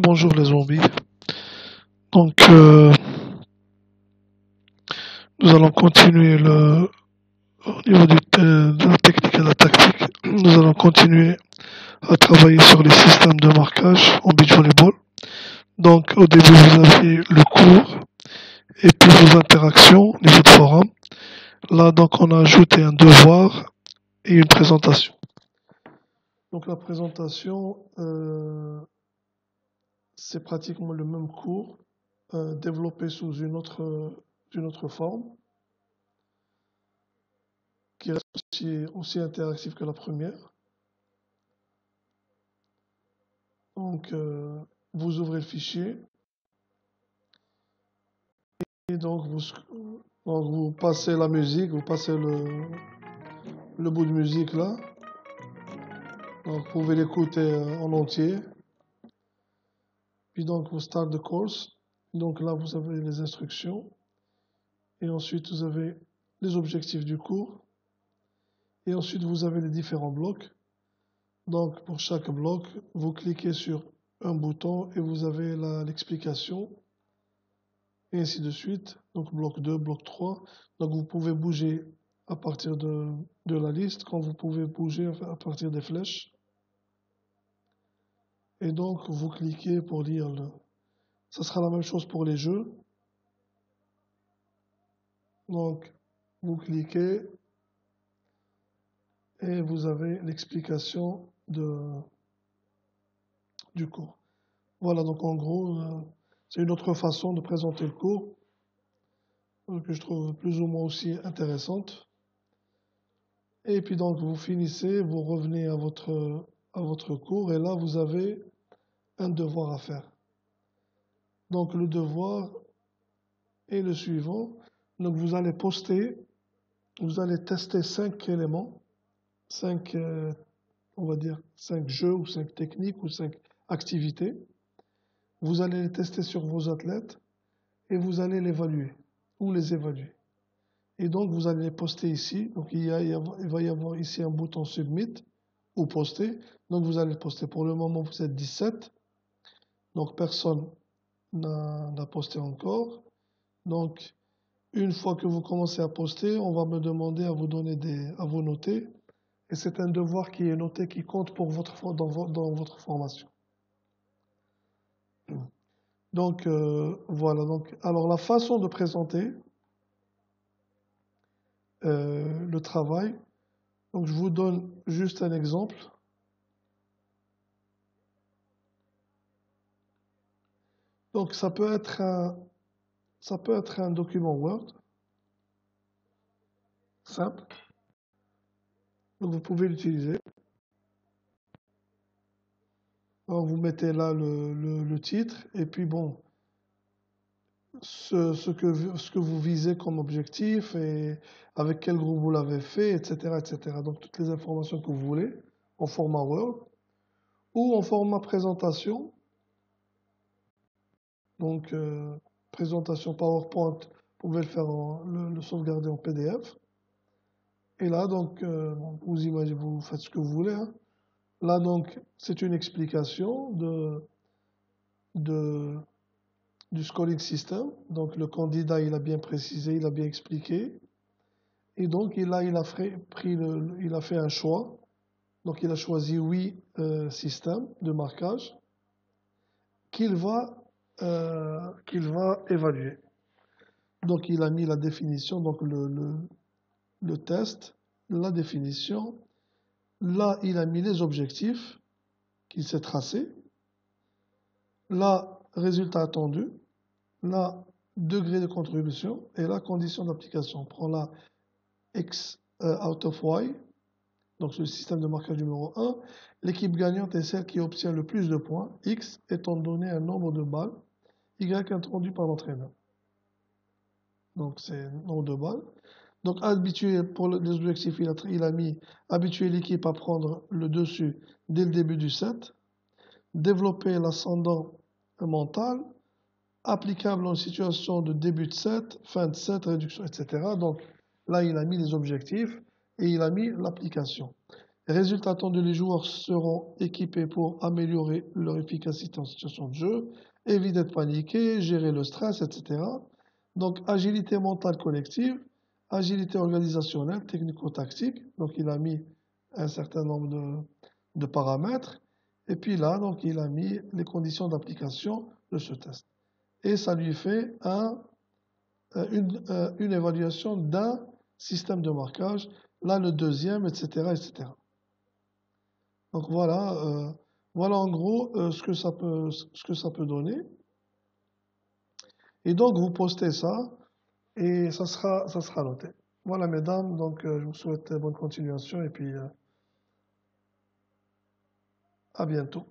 Bonjour les zombies. Donc, nous allons continuer au niveau de la technique et de la tactique. Nous allons continuer à travailler sur les systèmes de marquage en beach volleyball. Donc, au début, vous avez le cours et puis vos interactions au niveau de forum. Là, donc, on a ajouté un devoir et une présentation. Donc, la présentation, c'est pratiquement le même cours, développé sous une autre forme, qui reste aussi interactif que la première. Donc, vous ouvrez le fichier et donc vous passez la musique, vous passez le bout de musique là. Donc, vous pouvez l'écouter en entier. Puis donc, vous start the course. Donc là, vous avez les instructions. Et ensuite, vous avez les objectifs du cours. Et ensuite, vous avez les différents blocs. Donc, pour chaque bloc, vous cliquez sur un bouton et vous avez l'explication. Et ainsi de suite. Donc, bloc 2, bloc 3. Donc, vous pouvez bouger à partir de la liste, quand vous pouvez bouger à partir des flèches. Et donc, vous cliquez pour lire ça sera la même chose pour les jeux. Donc, vous cliquez et vous avez l'explication du cours. Voilà, donc en gros, c'est une autre façon de présenter le cours que je trouve plus ou moins aussi intéressante. Et puis donc, vous finissez, vous revenez à votre cours et là, vous avez un devoir à faire. Donc, le devoir est le suivant. Donc, vous allez tester 5 éléments, 5, on va dire 5 jeux ou 5 techniques ou 5 activités. Vous allez les tester sur vos athlètes et vous allez l'évaluer ou les évaluer. Et donc, vous allez les poster ici. Donc, il va y avoir ici un bouton Submit ou Poster. Donc, vous allez le poster. Pour le moment, vous êtes 17. Donc, personne n'a posté encore. Donc, une fois que vous commencez à poster, on va me demander à vous noter. Et c'est un devoir qui est noté, qui compte pour dans votre formation. Donc, voilà. Donc, alors, la façon de présenter le travail. Donc, je vous donne juste un exemple. Donc, ça peut être un document Word simple. Donc, vous pouvez l'utiliser. Alors, vous mettez là le titre et puis bon, ce que vous visez comme objectif et avec quel groupe vous l'avez fait, etc., etc. Donc, toutes les informations que vous voulez en format Word ou en format présentation. Donc, présentation PowerPoint, vous pouvez le faire le sauvegarder en PDF. Et là, donc, vous imaginez, vous faites ce que vous voulez, hein. Là, donc, c'est une explication du scoring system. Donc, le candidat, il a bien précisé, il a bien expliqué. Et donc, il a fait un choix. Donc, il a choisi 8 systèmes de marquage qu'il va évaluer. Donc, il a mis la définition, donc le test, la définition. Là, il a mis les objectifs qu'il s'est tracés. Là, résultat attendu. Là, degré de contribution. Et là, condition d'application. On prend la X out of Y. Donc, c'est le système de marquage numéro 1. L'équipe gagnante est celle qui obtient le plus de points. X étant donné un nombre de balles. Y introduit par l'entraîneur. Donc, c'est le nombre de balles. Donc, pour les objectifs, il a mis habituer l'équipe à prendre le dessus dès le début du set, développer l'ascendant mental, applicable en situation de début de set, fin de set, réduction, etc. Donc, là, il a mis les objectifs et il a mis l'application. Les résultats attendus, les joueurs seront équipés pour améliorer leur efficacité en situation de jeu, éviter de paniquer, gérer le stress, etc. Donc, agilité mentale collective, agilité organisationnelle, technico-tactique. Donc, il a mis un certain nombre de paramètres. Et puis là, donc, il a mis les conditions d'application de ce test. Et ça lui fait une évaluation d'un système de marquage. Là, le deuxième, etc., etc. Donc voilà en gros ce que ça peut donner. Et donc vous postez ça et ça sera noté. Voilà mesdames, donc je vous souhaite bonne continuation et puis à bientôt.